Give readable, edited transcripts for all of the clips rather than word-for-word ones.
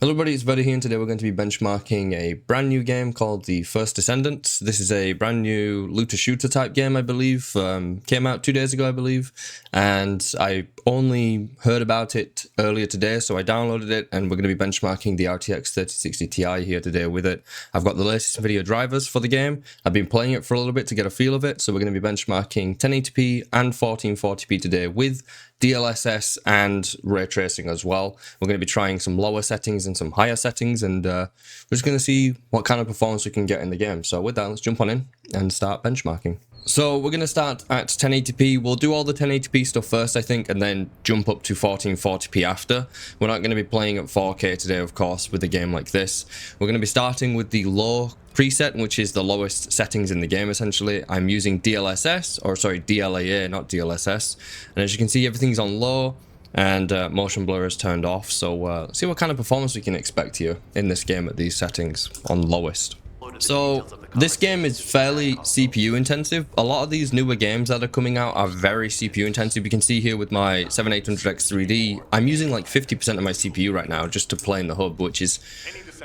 Hello everybody, it's Vedder here, and today we're going to be benchmarking a brand new game called the First Descendant. This is a brand new looter shooter type game, I believe. Came out 2 days ago, I believe, and I only heard about it earlier today, so I downloaded it, and we're going to be benchmarking the RTX 3060 Ti here today with it. I've got the latest video drivers for the game. I've been playing it for a little bit to get a feel of it, so we're going to be benchmarking 1080p and 1440p today with DLSS and Ray Tracing as well. We're going to be trying some lower settings and some higher settings, and we're just going to see what kind of performance we can get in the game. So with that, let's jump on in and start benchmarking. So we're going to start at 1080p. We'll do all the 1080p stuff first, I think, and then jump up to 1440p after. We're not going to be playing at 4K today, of course, with a game like this. We're going to be starting with the low preset, which is the lowest settings in the game, essentially. I'm using DLSS, or sorry, DLAA, not DLSS. And as you can see, everything's on low, and motion blur is turned off. So let's see what kind of performance we can expect here in this game at these settings on lowest. So this game is fairly CPU intensive. A lot of these newer games that are coming out are very CPU intensive. You can see here with my 7800X 3D, I'm using like 50% of my CPU right now just to play in the hub, which is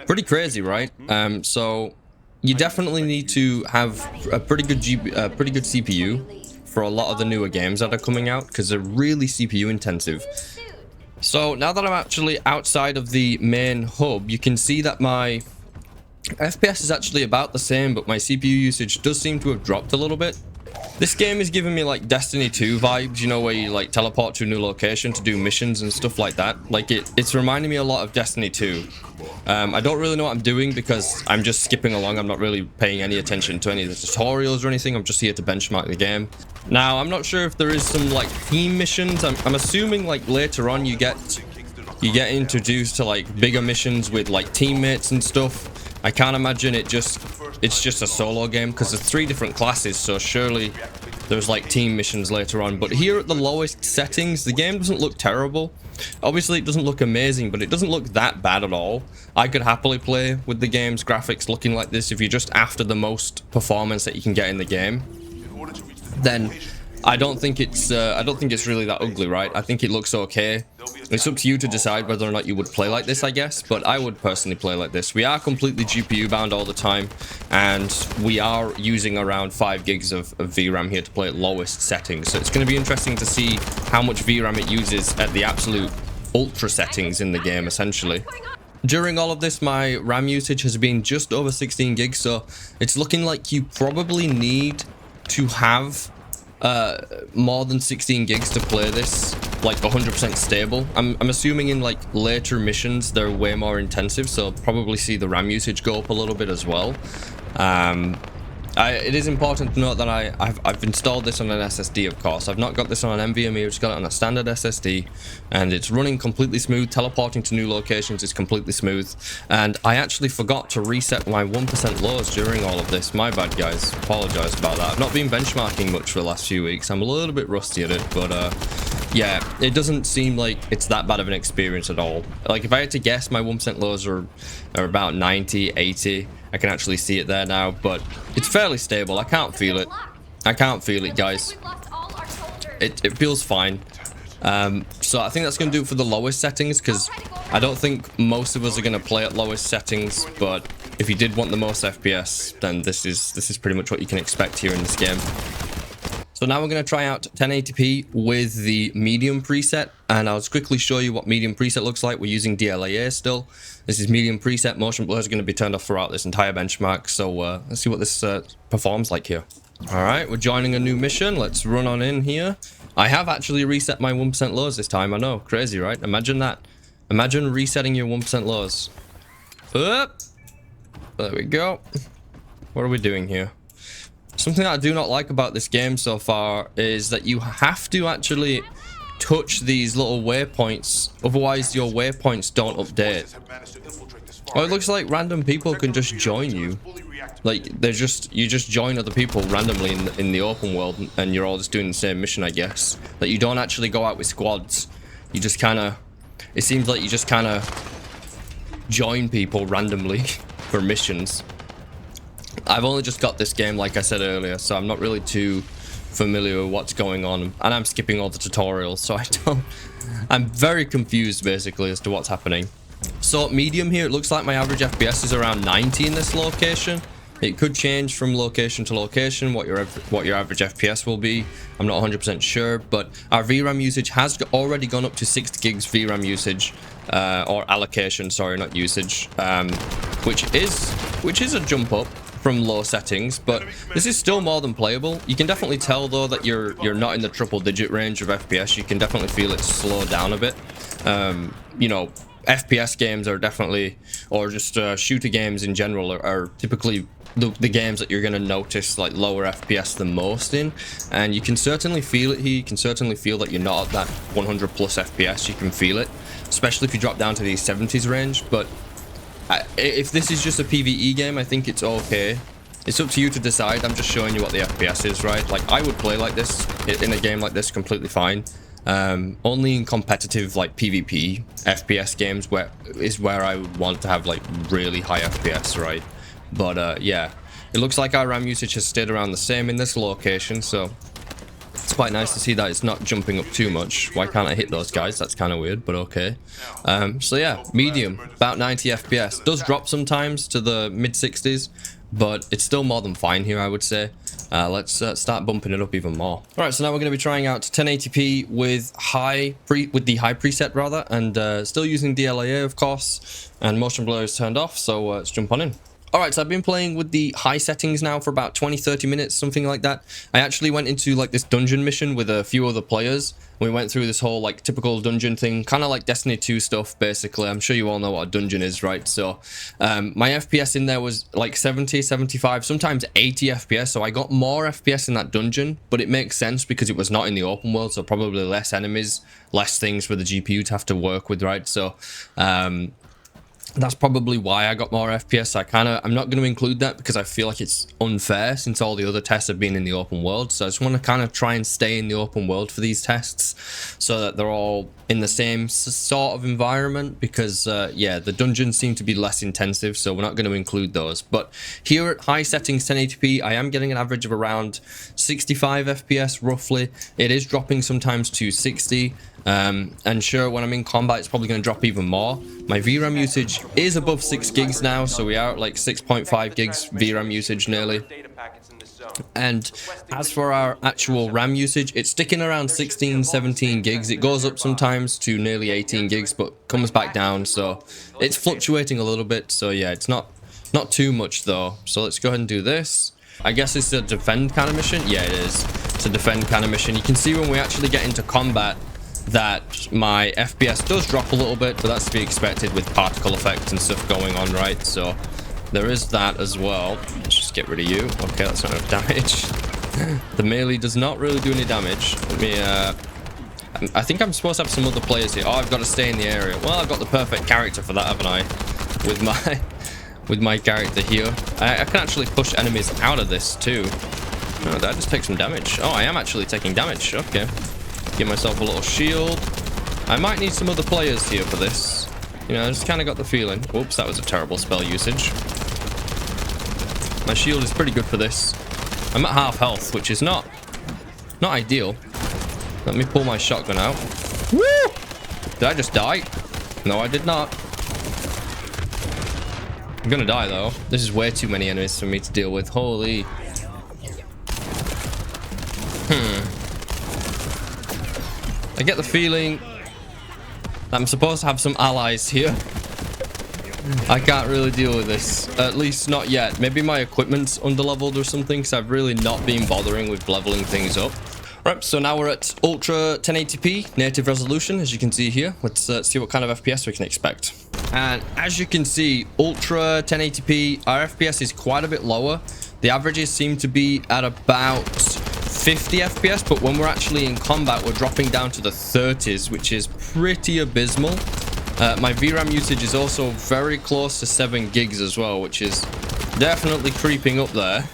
pretty crazy, right? So you definitely need to have a pretty good CPU for a lot of the newer games that are coming out, because they're really CPU intensive. So now that I'm actually outside of the main hub, you can see that my FPS is actually about the same, but my CPU usage does seem to have dropped a little bit. This game is giving me like Destiny 2 vibes, you know, where you like teleport to a new location to do missions and stuff like that. Like it's reminding me a lot of Destiny 2. I don't really know what I'm doing because I'm just skipping along. I'm not really paying any attention to any of the tutorials or anything. I'm just here to benchmark the game. Now, I'm not sure if there is some like team missions. I'm assuming like later on you get introduced to like bigger missions with like teammates and stuff. I can't imagine it's just a solo game, because there's 3 different classes, so surely there's like team missions later on. But here at the lowest settings, the game doesn't look terrible. Obviously it doesn't look amazing, but it doesn't look that bad at all. I could happily play with the game's graphics looking like this. If you're just after the most performance that you can get in the game, then I don't think it's really that ugly, right? I think it looks okay. It's up to you to decide whether or not you would play like this, I guess, but I would personally play like this. We are completely GPU bound all the time, and we are using around 5 gigs of VRAM here to play at lowest settings. So it's going to be interesting to see how much VRAM it uses at the absolute ultra settings in the game, essentially. During all of this, my RAM usage has been just over 16 gigs, so it's looking like you probably need to have more than 16 gigs to play this like 100% stable. I'm assuming in like later missions they're way more intensive, so I'll probably see the RAM usage go up a little bit as well. It is important to note that I've installed this on an SSD, of course. I've not got this on an NVMe, I've just got it on a standard SSD, and it's running completely smooth. Teleporting to new locations is completely smooth, and I actually forgot to reset my 1% lows during all of this. My bad, guys. Apologize about that. I've not been benchmarking much for the last few weeks. I'm a little bit rusty at it, but yeah, it doesn't seem like it's that bad of an experience at all. Like, if I had to guess, my 1% lows are about 90, 80. I can actually see it there now, but it's fairly stable. I can't feel it. I can't feel it, guys. It feels fine. So I think that's going to do it for the lowest settings, because I don't think most of us are going to play at lowest settings, but if you did want the most FPS, then this is pretty much what you can expect here in this game. So now we're going to try out 1080p with the medium preset, and I'll just quickly show you what medium preset looks like. We're using DLAA still. This is medium preset. Motion blur is going to be turned off throughout this entire benchmark, so let's see what this performs like here. Alright, we're joining a new mission. Let's run on in here. I have actually reset my 1% lows this time. I know, crazy, right? Imagine that. Imagine resetting your 1% lows. There we go. What are we doing here? Something that I do not like about this game so far is that you have to actually touch these little waypoints, otherwise your waypoints don't update. Well, it looks like random people can just join you. Like, you just join other people randomly in the open world, and you're all just doing the same mission, I guess. Like, you don't actually go out with squads. You just kind of, it seems like you just kind of join people randomly for missions. I've only just got this game, like I said earlier, so I'm not really too familiar with what's going on, and I'm skipping all the tutorials, so I'm very confused basically as to what's happening. So medium here, it looks like my average FPS is around 90 in this location. It could change from location to location what your average FPS will be. I'm not 100% sure, but our VRAM usage has already gone up to 6 gigs VRAM usage, or allocation, sorry, not usage, which is a jump up from low settings, but this is still more than playable. You can definitely tell though that you're not in the triple digit range of FPS. You can definitely feel it slow down a bit. You know, FPS games are definitely, or just shooter games in general are typically the games that you're going to notice like lower FPS the most in, and you can certainly feel it here. You can certainly feel that you're not at that 100 plus FPS. You can feel it, especially if you drop down to the 70s range. But if this is just a PvE game, I think it's okay. It's up to you to decide. I'm just showing you what the FPS is, right? Like, I would play like this in a game like this completely fine. Only in competitive like PvP FPS games where I would want to have like really high FPS, right? But yeah, it looks like our RAM usage has stayed around the same in this location, so it's quite nice to see that it's not jumping up too much. Why can't I hit those guys? That's kind of weird, but okay. So yeah, medium, about 90 FPS. Does drop sometimes to the mid 60s, but it's still more than fine here, I would say. Let's start bumping it up even more. All right, so now we're going to be trying out 1080p with the high preset rather, and still using DLAA, of course, and motion blur is turned off. So let's jump on in. Alright, so I've been playing with the high settings now for about 20-30 minutes, something like that. I actually went into like this dungeon mission with a few other players. We went through this whole like typical dungeon thing, kind of like Destiny 2 stuff basically. I'm sure you all know what a dungeon is, right? So my FPS in there was like 70, 75, sometimes 80 FPS. So I got more FPS in that dungeon, but it makes sense because it was not in the open world. So probably less enemies, less things for the GPU to have to work with, right? So that's probably why I got more FPS. I'm not going to include that because I feel like it's unfair since all the other tests have been in the open world. So I just want to kind of try and stay in the open world for these tests so that they're all in the same sort of environment, because yeah, the dungeons seem to be less intensive, so we're not going to include those. But here at high settings 1080p, I am getting an average of around 65 FPS roughly. It is dropping sometimes to 60. And sure, when I'm in combat, it's probably going to drop even more. My VRAM usage is above 6 gigs now, so we are at like 6.5 gigs VRAM usage nearly. And as for our actual RAM usage, it's sticking around 16, 17 gigs. It goes up sometimes to nearly 18 gigs, but comes back down. So it's fluctuating a little bit. So yeah, it's not too much though. So let's go ahead and do this. I guess it's a defend kind of mission. Yeah, it is. It's a defend kind of mission. You can see when we actually get into combat that my FPS does drop a little bit, but that's to be expected with particle effects and stuff going on, right? So there is that as well. Let's just get rid of you. Okay, that's not enough damage. The melee does not really do any damage. Let me I think I'm supposed to have some other players here. Oh, I've got to stay in the area. Well, I've got the perfect character for that, haven't I? With my character here. I can actually push enemies out of this too. Oh, that just takes some damage. Oh, I am actually taking damage. Okay. Give myself a little shield. I might need some other players here for this. You know, I just kind of got the feeling. Oops, that was a terrible spell usage. My shield is pretty good for this. I'm at half health, which is not ideal. Let me pull my shotgun out. Woo! Did I just die? No, I did not. I'm gonna die though. This is way too many enemies for me to deal with. Holy. I get the feeling I'm supposed to have some allies here. I can't really deal with this, at least not yet. Maybe my equipment's underleveled or something, because I've really not been bothering with leveling things up. Right, so now we're at ultra 1080p native resolution, as you can see here. Let's see what kind of FPS we can expect. And as you can see, ultra 1080p, our FPS is quite a bit lower. The averages seem to be at about 50 FPS, but when we're actually in combat, we're dropping down to the 30s, which is pretty abysmal. My VRAM usage is also very close to 7 gigs as well, which is definitely creeping up there.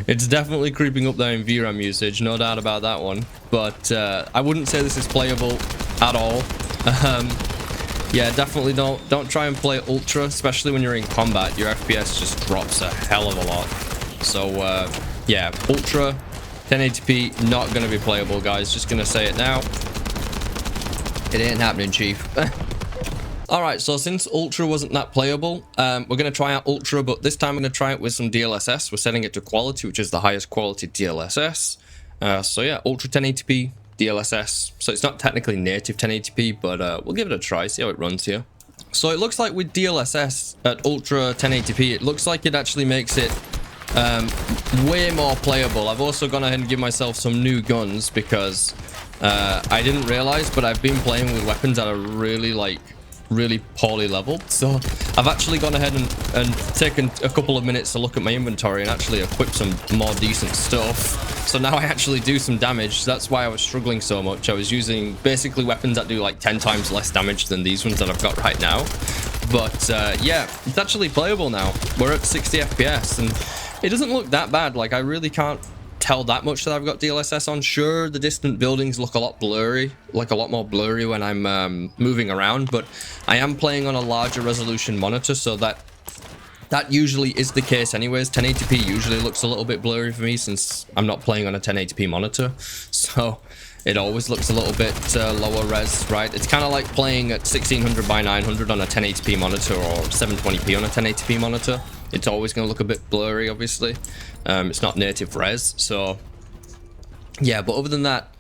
It's definitely creeping up there in VRAM usage, no doubt about that one. But I wouldn't say this is playable at all. Yeah, definitely don't try and play ultra, especially when you're in combat. Your FPS just drops a hell of a lot. So yeah, ultra 1080p not going to be playable, guys. Just going to say it now. It ain't happening, chief. Alright, so since Ultra wasn't that playable, we're going to try out Ultra, but this time we're going to try it with some DLSS. We're setting it to quality, which is the highest quality DLSS. So yeah, Ultra 1080p, DLSS. So it's not technically native 1080p, but we'll give it a try, see how it runs here. So it looks like with DLSS at Ultra 1080p, it looks like it actually makes it way more playable. I've also gone ahead and give myself some new guns because I didn't realize, but I've been playing with weapons that are really poorly leveled. So I've actually gone ahead and taken a couple of minutes to look at my inventory and actually equip some more decent stuff. So now I actually do some damage. That's why I was struggling so much. I was using basically weapons that do like 10 times less damage than these ones that I've got right now. But yeah, it's actually playable now. We're at 60 FPS and it doesn't look that bad. Like, I really can't tell that much that I've got DLSS on. Sure, the distant buildings look a lot blurry, like a lot more blurry when I'm moving around, but I am playing on a larger resolution monitor, so that usually is the case anyways. 1080p usually looks a little bit blurry for me since I'm not playing on a 1080p monitor, so it always looks a little bit lower res, right? It's kind of like playing at 1600 by 900 on a 1080p monitor or 720p on a 1080p monitor. It's always going to look a bit blurry, obviously. It's not native res, so yeah, but other than that,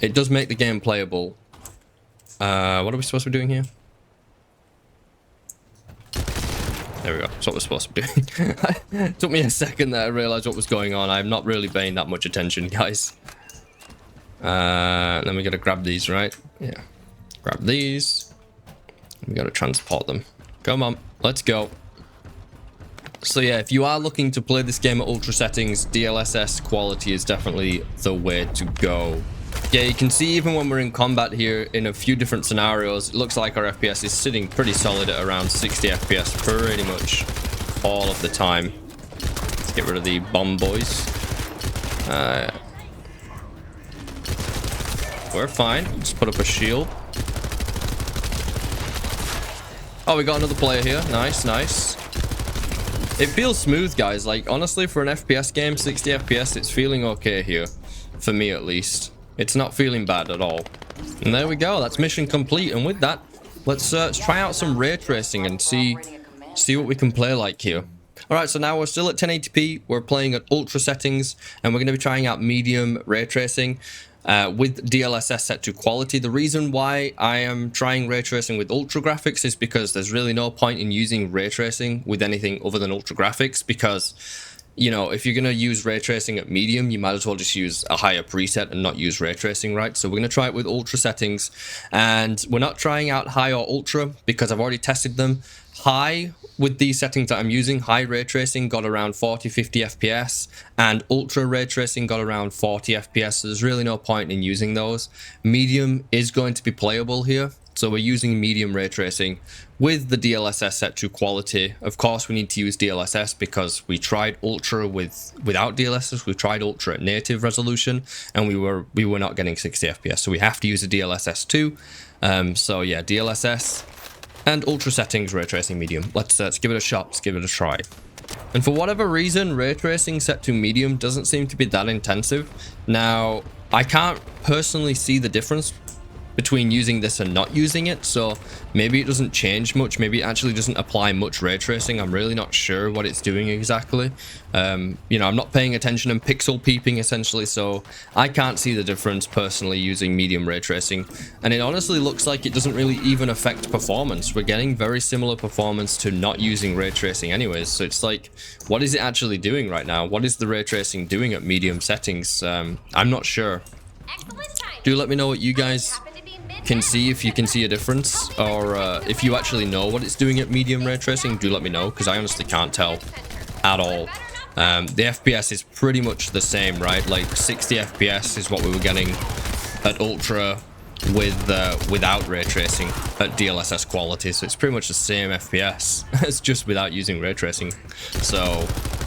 it does make the game playable. What are we supposed to be doing here? There we go. That's what we're supposed to be doing. It took me a second there to realize what was going on. I'm not really paying that much attention, guys. Then we got to grab these, right? Yeah. Grab these. We got to transport them. Come on, let's go. So yeah, if you are looking to play this game at ultra settings, DLSS quality is definitely the way to go. Yeah, you can see even when we're in combat here in a few different scenarios, it looks like our FPS is sitting pretty solid at around 60 FPS pretty much all of the time. Let's get rid of the bomb boys. We're fine. Just put up a shield. Oh, we got another player here. Nice, nice. It feels smooth, guys. Like, honestly, for an FPS game, 60 FPS, it's feeling okay here. For me, at least. It's not feeling bad at all. And there we go. That's mission complete. And with that, let's try out some ray tracing and see what we can play like here. Alright, so now we're still at 1080p. We're playing at ultra settings. And we're going to be trying out medium ray tracing. With DLSS set to quality. The reason why I am trying ray tracing with ultra graphics is because there's really no point in using ray tracing with anything other than ultra graphics, because, you know, if you're going to use ray tracing at medium, you might as well just use a higher preset and not use ray tracing, right? So we're going to try it with ultra settings, and we're not trying out high or ultra because I've already tested them. High, with these settings that I'm using, high ray tracing got around 40-50 FPS, and ultra ray tracing got around 40 FPS, so there's really no point in using those. Medium is going to be playable here, so we're using medium ray tracing with the DLSS set to quality. Of course, we need to use DLSS because we tried ultra without DLSS, we tried ultra at native resolution, and we were not getting 60 FPS, so we have to use a DLSS too. So yeah, DLSS and ultra settings, ray tracing medium. Let's give it a shot. Let's give it a try. And for whatever reason, ray tracing set to medium doesn't seem to be that intensive. Now, I can't personally see the difference between using this and not using it, so maybe it doesn't change much. Maybe it actually doesn't apply much ray tracing. I'm really not sure what it's doing exactly. You know, I'm not paying attention and pixel peeping essentially, so I can't see the difference personally using medium ray tracing. And it honestly looks like it doesn't really even affect performance. We're getting very similar performance to not using ray tracing anyways, so it's like, what is it actually doing right now? What is the ray tracing doing at medium settings? I'm not sure. Do let me know what you guys can see, if you can see a difference, or if you actually know what it's doing at medium ray tracing. Do let me know, because I honestly can't tell at all. The FPS is pretty much the same, right? Like 60 FPS is what we were getting at ultra without ray tracing at DLSS quality, so it's pretty much the same FPS. It's just without using ray tracing, so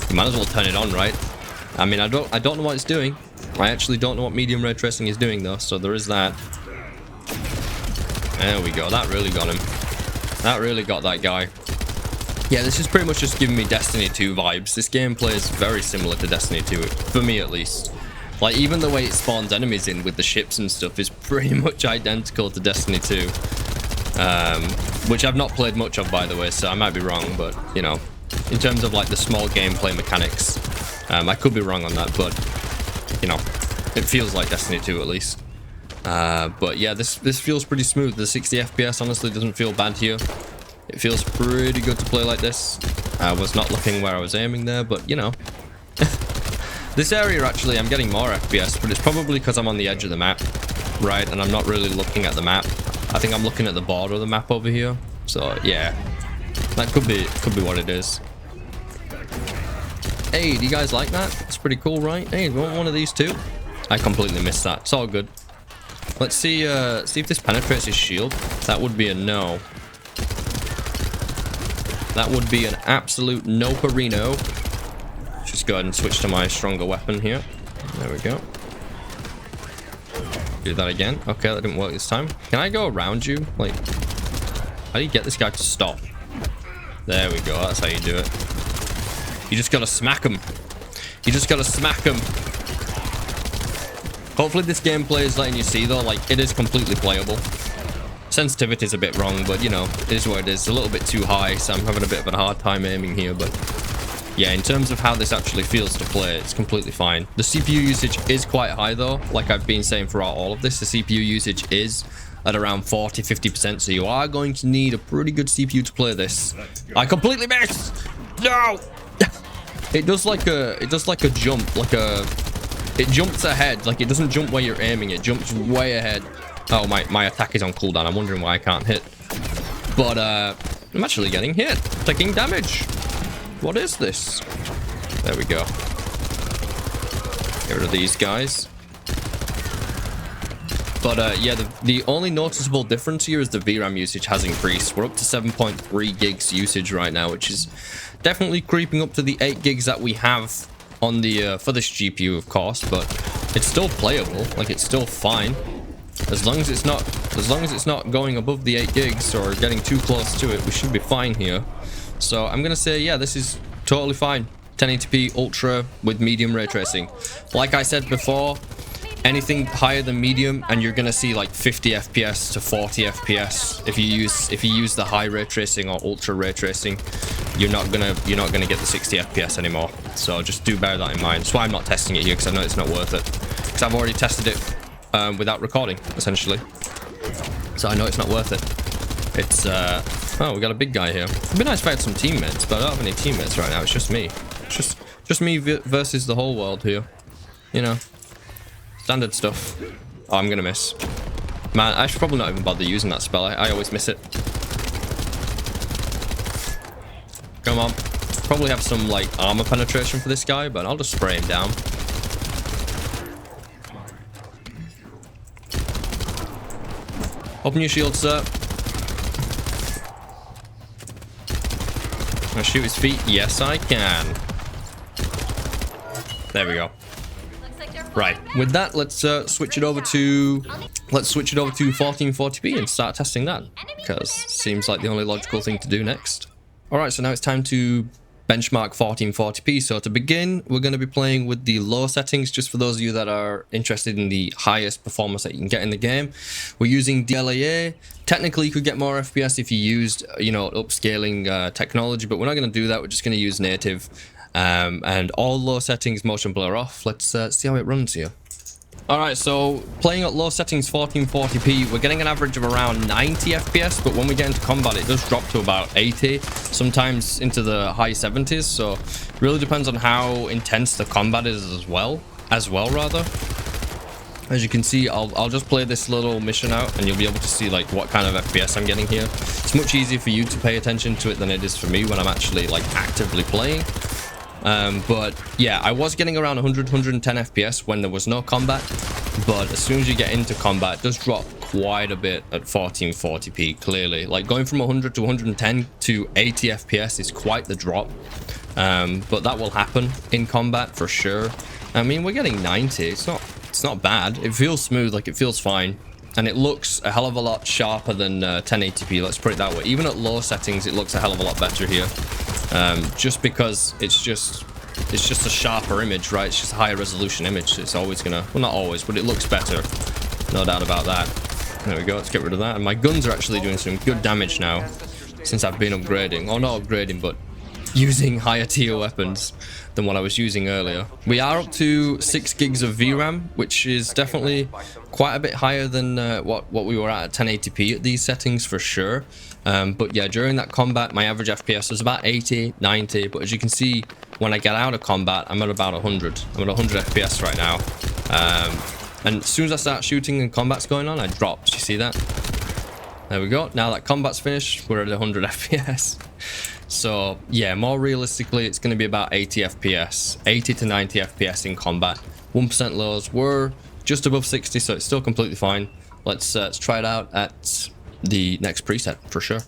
you might as well turn it on, right? I mean, I don't know what it's doing. I actually don't know what medium ray tracing is doing though, so there is that. There we go. That really got him. That really got that guy. Yeah, this is pretty much just giving me Destiny 2 vibes. This gameplay is very similar to Destiny 2, for me at least. Like, even the way it spawns enemies in with the ships and stuff is pretty much identical to Destiny 2. which I've not played much of, by the way, so I might be wrong, but, you know, in terms of, like, the small gameplay mechanics, I could be wrong on that, but, you know, it feels like Destiny 2 at least. But yeah, this feels pretty smooth. The 60 FPS honestly doesn't feel bad here. It feels pretty good to play like this. I was not looking where I was aiming there, but, you know. This area, actually, I'm getting more FPS, but it's probably because I'm on the edge of the map, right? And I'm not really looking at the map. I think I'm looking at the border of the map over here. So, yeah. That could be what it is. Hey, do you guys like that? It's pretty cool, right? Hey, you want one of these too? I completely missed that. It's all good. Let's see if this penetrates his shield. That would be a no. That would be an absolute no-perino. Just go ahead and switch to my stronger weapon here. There we go. Do that again. Okay, that didn't work this time. Can I go around you? Like, how do you get this guy to stop? There we go. That's how you do it. You just gotta smack him. You just gotta smack him. Hopefully this gameplay is letting you see, though, like, it is completely playable. Sensitivity is a bit wrong, but, you know, it is what it is. It's a little bit too high, so I'm having a bit of a hard time aiming here, but... yeah, in terms of how this actually feels to play, it's completely fine. The CPU usage is quite high, though. Like I've been saying throughout all of this, the CPU usage is at around 40-50%, so you are going to need a pretty good CPU to play this. I completely missed! No! It does like a jump, it jumps ahead. Like, it doesn't jump where you're aiming, it jumps way ahead. Oh, my attack is on cooldown. I'm wondering why I can't hit. But, I'm actually getting hit. Taking damage. What is this? There we go. Get rid of these guys. But, yeah, the only noticeable difference here is the VRAM usage has increased. We're up to 7.3 gigs usage right now, which is definitely creeping up to the 8 gigs that we have on the for this GPU, of course, but it's still playable. Like, it's still fine. As long as it's not going above the 8 gigs or getting too close to it, we should be fine here. So I'm gonna say, yeah, this is totally fine. 1080p ultra with medium ray tracing. Like I said before, anything higher than medium and you're gonna see like 50 FPS to 40 FPS. If you use the high ray tracing or ultra ray tracing, you're not gonna get the 60 FPS anymore. So just do bear that in mind. That's why I'm not testing it here, because I know it's not worth it. Because I've already tested it without recording, essentially. So I know it's not worth it. It's oh, we got a big guy here. It'd be nice if I had some teammates, but I don't have any teammates right now. It's just me. It's just me versus the whole world here. You know, standard stuff. Oh, I'm gonna miss. Man, I should probably not even bother using that spell. I always miss it. Come on. Probably have some like armor penetration for this guy, but I'll just spray him down. Open your shield, sir. Can I shoot his feet? Yes, I can. There we go. Right. With that, let's switch it over to 1440p and start testing that, because seems like the only logical thing to do next. All right. So now it's time to benchmark 1440p. So to begin, we're going to be playing with the low settings, just for those of you that are interested in the highest performance that you can get in the game. We're using DLSS. Technically, you could get more FPS if you used, you know, upscaling technology, but we're not going to do that. We're just going to use native, and all low settings, motion blur off. Let's see how it runs here. All right, so playing at low settings 1440p, we're getting an average of around 90 FPS, but when we get into combat, it does drop to about 80, sometimes into the high 70s. So it really depends on how intense the combat is as well. As you can see, I'll just play this little mission out and you'll be able to see like what kind of FPS I'm getting here. It's much easier for you to pay attention to it than it is for me when I'm actually like actively playing. But yeah, I was getting around 100-110 FPS when there was no combat, but as soon as you get into combat, it does drop quite a bit at 1440p, clearly. Like going from 100 to 110 to 80 FPS is quite the drop, but that will happen in combat for sure. I mean, we're getting 90, it's not bad. It feels smooth, like it feels fine. And it looks a hell of a lot sharper than 1080p, let's put it that way. Even at low settings, it looks a hell of a lot better here. Just because it's just a sharper image, right? It's just a higher resolution image. It's always gonna, well, not always, but it looks better. No doubt about that. There we go, let's get rid of that. And my guns are actually doing some good damage now since I've been upgrading. Or not upgrading, but using higher tier weapons than what I was using earlier. We are up to 6 gigs of VRAM, which is definitely quite a bit higher than what we were at 1080p at these settings for sure. But yeah, during that combat, my average FPS was about 80, 90. But as you can see, when I get out of combat, I'm at about 100. I'm at 100 FPS right now. And as soon as I start shooting and combat's going on, I drop. Do you see that? There we go. Now that combat's finished, we're at 100 FPS. So yeah, more realistically, it's going to be about 80 FPS, 80 to 90 FPS in combat. 1% lows were just above 60, so it's still completely fine. Let's try it out at the next preset for sure.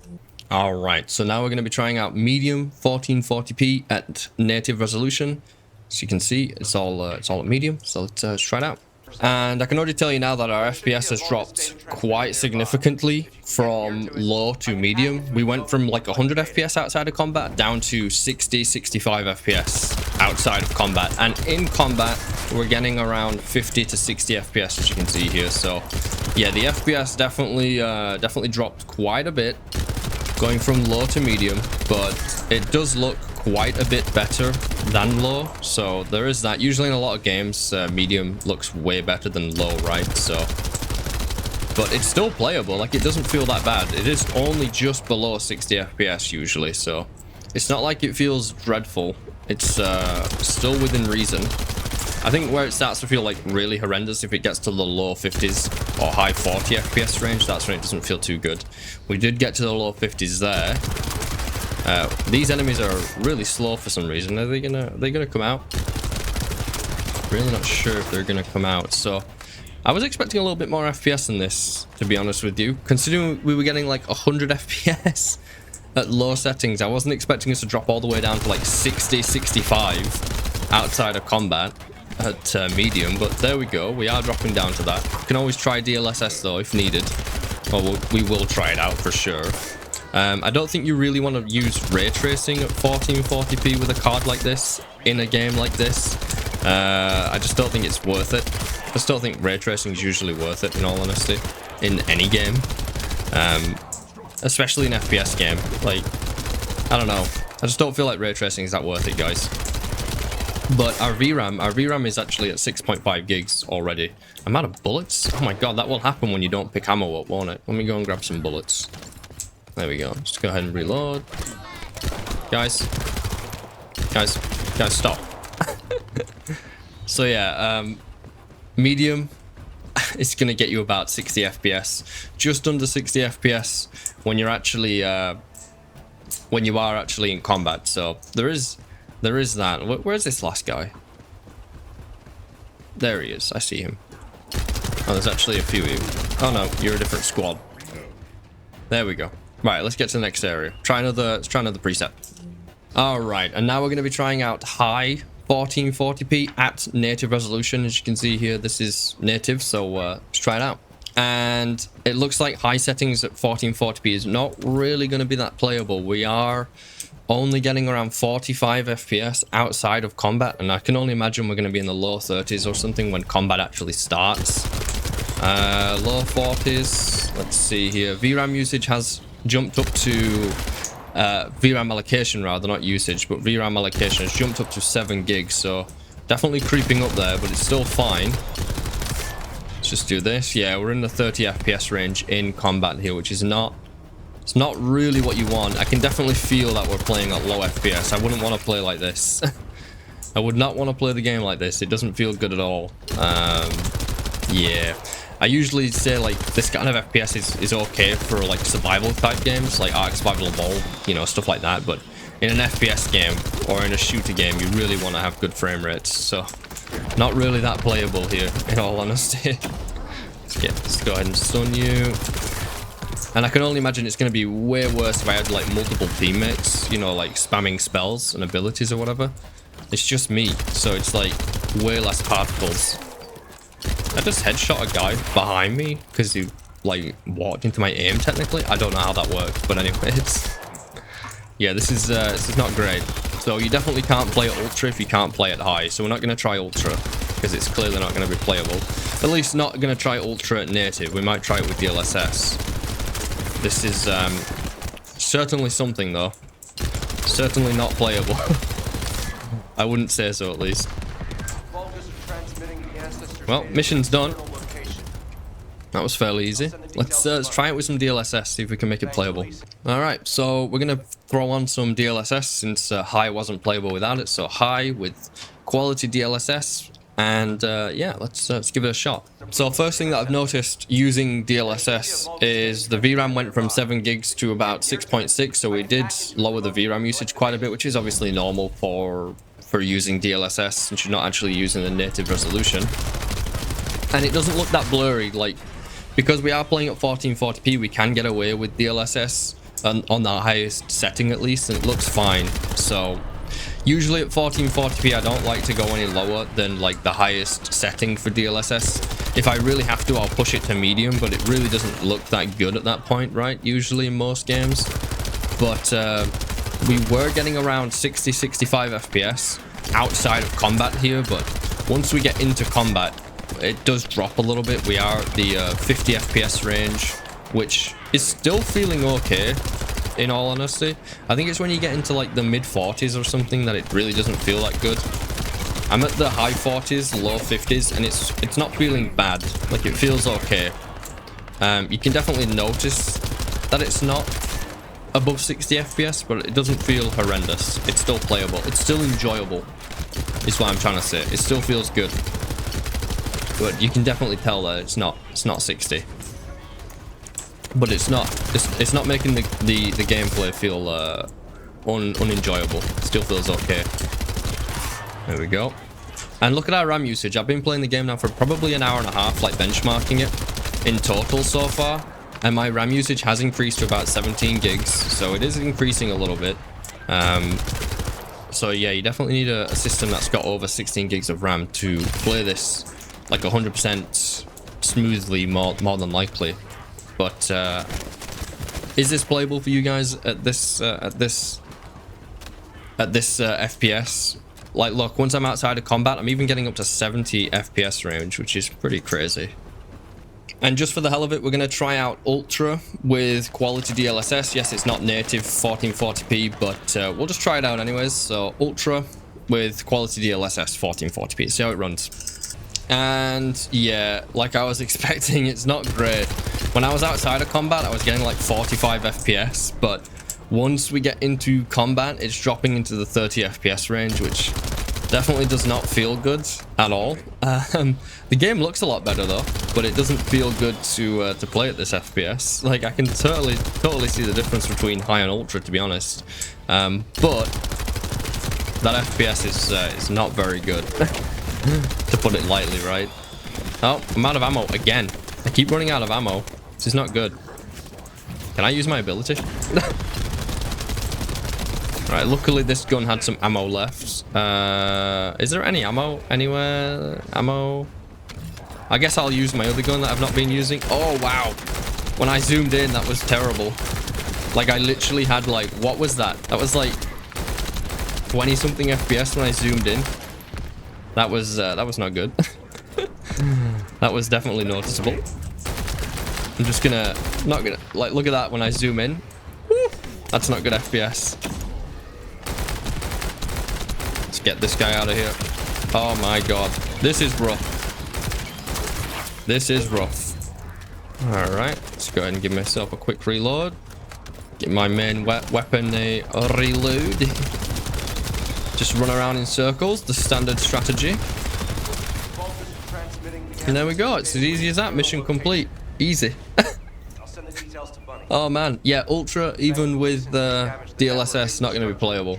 All right, so now we're going to be trying out medium 1440p at native resolution. As you can see, it's all at medium. So let's try it out. And I can already tell you now that our FPS has dropped quite significantly from low to medium. We went from like 100 FPS outside of combat down to 60, 65 FPS outside of combat. And in combat, we're getting around 50 to 60 FPS, as you can see here. So yeah, the FPS definitely dropped quite a bit, going from low to medium, but it does look quite a bit better than low, so there is that. Usually in a lot of games, medium looks way better than low, right? So, but it's still playable. Like, it doesn't feel that bad. It is only just below 60 FPS usually, so it's not like it feels dreadful. It's still within reason. I think where it starts to feel like really horrendous, if it gets to the low 50s or high 40 FPS range, that's when it doesn't feel too good. We did get to the low 50s there. These enemies are really slow for some reason. Are they gonna come out? Really not sure if they're gonna come out. So I was expecting a little bit more FPS than this, to be honest with you. Considering we were getting like 100 FPS at low settings, I wasn't expecting us to drop all the way down to like 60, 65 outside of combat at medium. But there we go. We are dropping down to that. You can always try DLSS though if needed. Well, we will try it out for sure. I don't think you really want to use ray tracing at 1440p with a card like this in a game like this. I just don't think it's worth it. I just don't think ray tracing is usually worth it, in all honesty, in any game, especially an FPS game. Like, I don't know. I just don't feel like ray tracing is that worth it, guys. But our VRAM is actually at 6.5 gigs already. I'm out of bullets. Oh my god, that will happen when you don't pick ammo up, won't it? Let me go and grab some bullets. There we go. Just go ahead and reload. Guys, stop. So yeah, medium, it's going to get you about 60 FPS. Just under 60 FPS when you're actually, when you are actually in combat. So there is that. Where's this last guy? There he is. I see him. Oh, there's actually a few of you. Oh no, you're a different squad. There we go. Right, let's get to the next area. Let's try another preset. All right, and now we're going to be trying out high 1440p at native resolution. As you can see here, this is native, so let's try it out. And it looks like high settings at 1440p is not really going to be that playable. We are only getting around 45 FPS outside of combat, and I can only imagine we're going to be in the low 30s or something when combat actually starts. Low 40s. Let's see here. VRAM usage has jumped up to VRAM allocation, rather, not usage, but VRAM allocation has jumped up to 7 gigs, so definitely creeping up there, but it's still fine. Let's just do this. Yeah, we're in the 30 FPS range in combat here, which is it's not really what you want. I can definitely feel that we're playing at low FPS. I wouldn't want to play like this. I would not want to play the game like this. It doesn't feel good at all. Yeah. I usually say like this kind of FPS is okay for like survival type games, like Ark Survival Evolved, you know, stuff like that. But in an FPS game or in a shooter game, you really want to have good frame rates. So not really that playable here, in all honesty. Let's go ahead and stun you. And I can only imagine it's going to be way worse if I had like multiple teammates, you know, like spamming spells and abilities or whatever. It's just me, so it's like way less particles. I just headshot a guy behind me because he like walked into my aim technically. I don't know how that worked, but anyways. Yeah, this is not great. So you definitely can't play at ultra if you can't play at high. So we're not going to try ultra because it's clearly not going to be playable. At least not going to try Ultra at native. We might try it with DLSS. This is certainly something though. Certainly not playable. I wouldn't say so at least. Well, mission's done. That was fairly easy. Let's try it with some DLSS, see if we can make it playable. Alright, so we're going to throw on some DLSS since high wasn't playable without it. So high with quality DLSS, and yeah, let's give it a shot. So first thing that I've noticed using DLSS is the VRAM went from 7 gigs to about 6.6, so we did lower the VRAM usage quite a bit, which is obviously normal for using DLSS since you're not actually using the native resolution. And it doesn't look that blurry, like, because we are playing at 1440p, we can get away with DLSS on the highest setting at least, and it looks fine. So usually at 1440p, I don't like to go any lower than like the highest setting for DLSS. If I really have to, I'll push it to medium, but it really doesn't look that good at that point, right? Usually in most games. But we were getting around 60-65 FPS outside of combat here, but once we get into combat, it does drop a little bit. We are at the 50 FPS range, which is still feeling okay, in all honesty. I think it's when you get into like the mid 40s or something that it really doesn't feel that good. I'm at the high 40s, low 50s, and it's not feeling bad. Like, it feels okay. You can definitely notice that it's not above 60 FPS, but it doesn't feel horrendous. It's still playable. It's still enjoyable, is what I'm trying to say. It still feels good. But you can definitely tell that it's not 60. But it's not making the gameplay feel unenjoyable. It still feels okay. There we go. And look at our RAM usage. I've been playing the game now for probably an hour and a half, like benchmarking it in total so far. And my RAM usage has increased to about 17 gigs. So it is increasing a little bit. So yeah, you definitely need a system that's got over 16 gigs of RAM to play this like 100% smoothly, more than likely. But is this playable for you guys at this FPS? Like, look, once I'm outside of combat, I'm even getting up to 70 FPS range, which is pretty crazy. And just for the hell of it, we're going to try out Ultra with quality DLSS. Yes, it's not native 1440p, but we'll just try it out anyways. So Ultra with quality DLSS 1440p. See how it runs. And yeah, like I was expecting, it's not great. When I was outside of combat, I was getting like 45 FPS, but once we get into combat, it's dropping into the 30 FPS range, which definitely does not feel good at all. The game looks a lot better though, but it doesn't feel good to play at this FPS. Like, I can totally see the difference between high and ultra, to be honest. But that FPS is not very good. To put it lightly, right? Oh, I'm out of ammo again. I keep running out of ammo. This is not good. Can I use my ability? Right, luckily this gun had some ammo left. Is there any ammo anywhere? Ammo? I guess I'll use my other gun that I've not been using. Oh, wow. When I zoomed in, that was terrible. Like, I literally had like, what was that? That was like 20 something FPS when I zoomed in. That was not good. That was definitely noticeable. I'm just not gonna, like, look at that when I zoom in. Woo, that's not good FPS. Let's get this guy out of here. Oh my god. This is rough. This is rough. Alright, let's go ahead and give myself a quick reload. Get my main weapon a reload. Just run around in circles, the standard strategy. And there we go, it's as easy as that. Mission complete. Easy. Oh man, yeah, Ultra, even with DLSS, not going to be playable.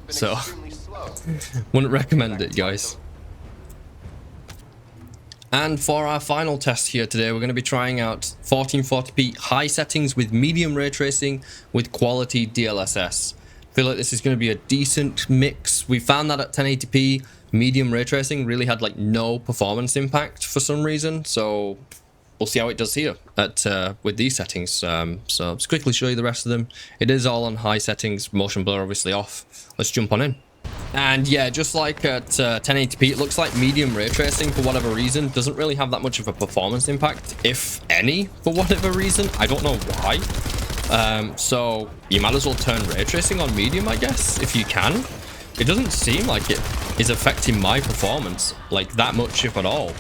So, wouldn't recommend it, guys. And for our final test here today, we're going to be trying out 1440p high settings with medium ray tracing with quality DLSS. Feel like this is going to be a decent mix. We found that at 1080p, medium ray tracing really had like no performance impact for some reason. So we'll see how it does here at with these settings. So I'll just quickly show you the rest of them. It is all on high settings, motion blur obviously off. Let's jump on in. And yeah, just like at 1080p, it looks like medium ray tracing, for whatever reason, doesn't really have that much of a performance impact, if any, for whatever reason. I don't know why. So you might as well turn ray tracing on medium, I guess, if you can. It doesn't seem like it is affecting my performance like that much, if at all.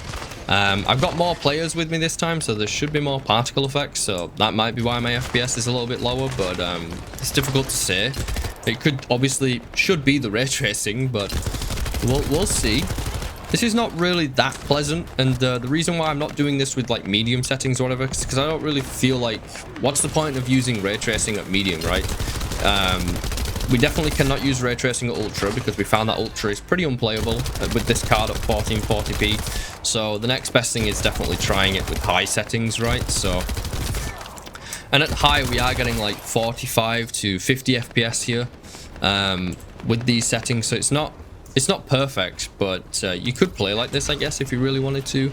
I've got more players with me this time, so there should be more particle effects, so that might be why my FPS is a little bit lower, but it's difficult to say. It could obviously should be the ray tracing, but we'll see. This is not really that pleasant, and the reason why I'm not doing this with like medium settings or whatever is because I don't really feel like, what's the point of using ray tracing at medium, right? We definitely cannot use ray tracing at ultra because we found that ultra is pretty unplayable with this card at 1440p. So the next best thing is definitely trying it with high settings, right? So, and at high we are getting like 45 to 50 FPS here with these settings, so it's not perfect, but you could play like this, I guess, if you really wanted to.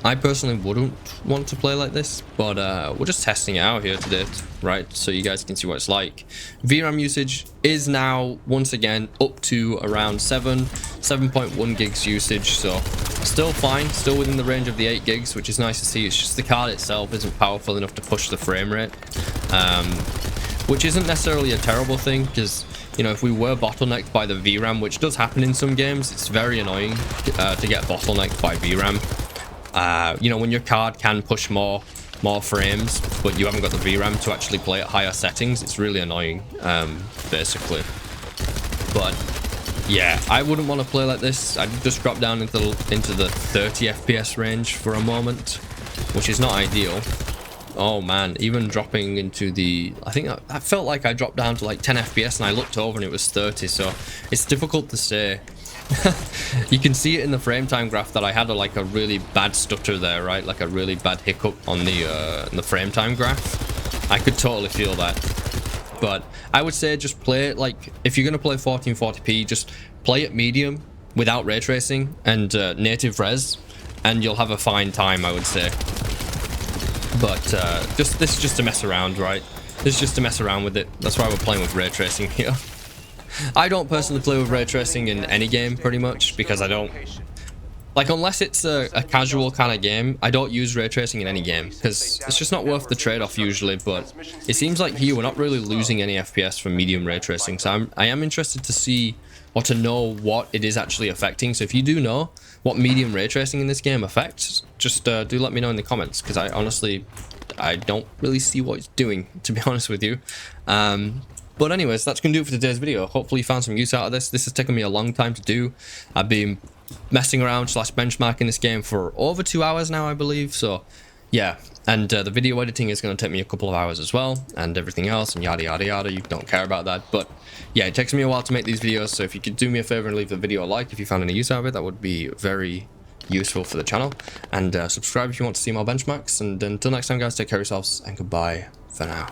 I personally wouldn't want to play like this, but we're just testing it out here today, right? So you guys can see what it's like. VRAM usage is now, once again, up to around 7.1 gigs usage, so still fine, still within the range of the 8 gigs, which is nice to see. It's just the card itself isn't powerful enough to push the frame rate, which isn't necessarily a terrible thing, because, you know, if we were bottlenecked by the VRAM, which does happen in some games, it's very annoying to get bottlenecked by VRAM. You know, when your card can push more frames, but you haven't got the VRAM to actually play at higher settings, it's really annoying, basically. But yeah, I wouldn't want to play like this. I'd just drop down into the 30 FPS range for a moment, which is not ideal. Oh man, even dropping into the, I think I felt like I dropped down to like 10 FPS and I looked over and it was 30, so it's difficult to say. You can see it in the frame time graph that I had like a really bad stutter there, right? Like a really bad hiccup on the frame time graph. I could totally feel that. But I would say just play it like, if you're gonna play 1440p, just play it medium without ray tracing and native res, and you'll have a fine time, I would say. But this is just to mess around, right? This is just to mess around with it. That's why we're playing with ray tracing here. I don't personally play with ray tracing in any game, pretty much, because I don't, like, unless it's a casual kind of game, I don't use ray tracing in any game, because it's just not worth the trade-off usually. But it seems like here we're not really losing any FPS from medium ray tracing, so I am interested to see or to know what it is actually affecting. So if you do know what medium ray tracing in this game affects, just do let me know in the comments, because I honestly don't really see what it's doing, to be honest with you. But anyways, that's going to do it for today's video. Hopefully you found some use out of this. This has taken me a long time to do. I've been messing around / benchmarking this game for over 2 hours now, I believe. So yeah, and the video editing is going to take me a couple of hours as well, and everything else, and yada yada yada. You don't care about that, but yeah, it takes me a while to make these videos. So if you could do me a favor and leave the video a like if you found any use out of it, that would be very useful for the channel. And subscribe if you want to see more benchmarks. And until next time, guys, take care of yourselves, and goodbye for now.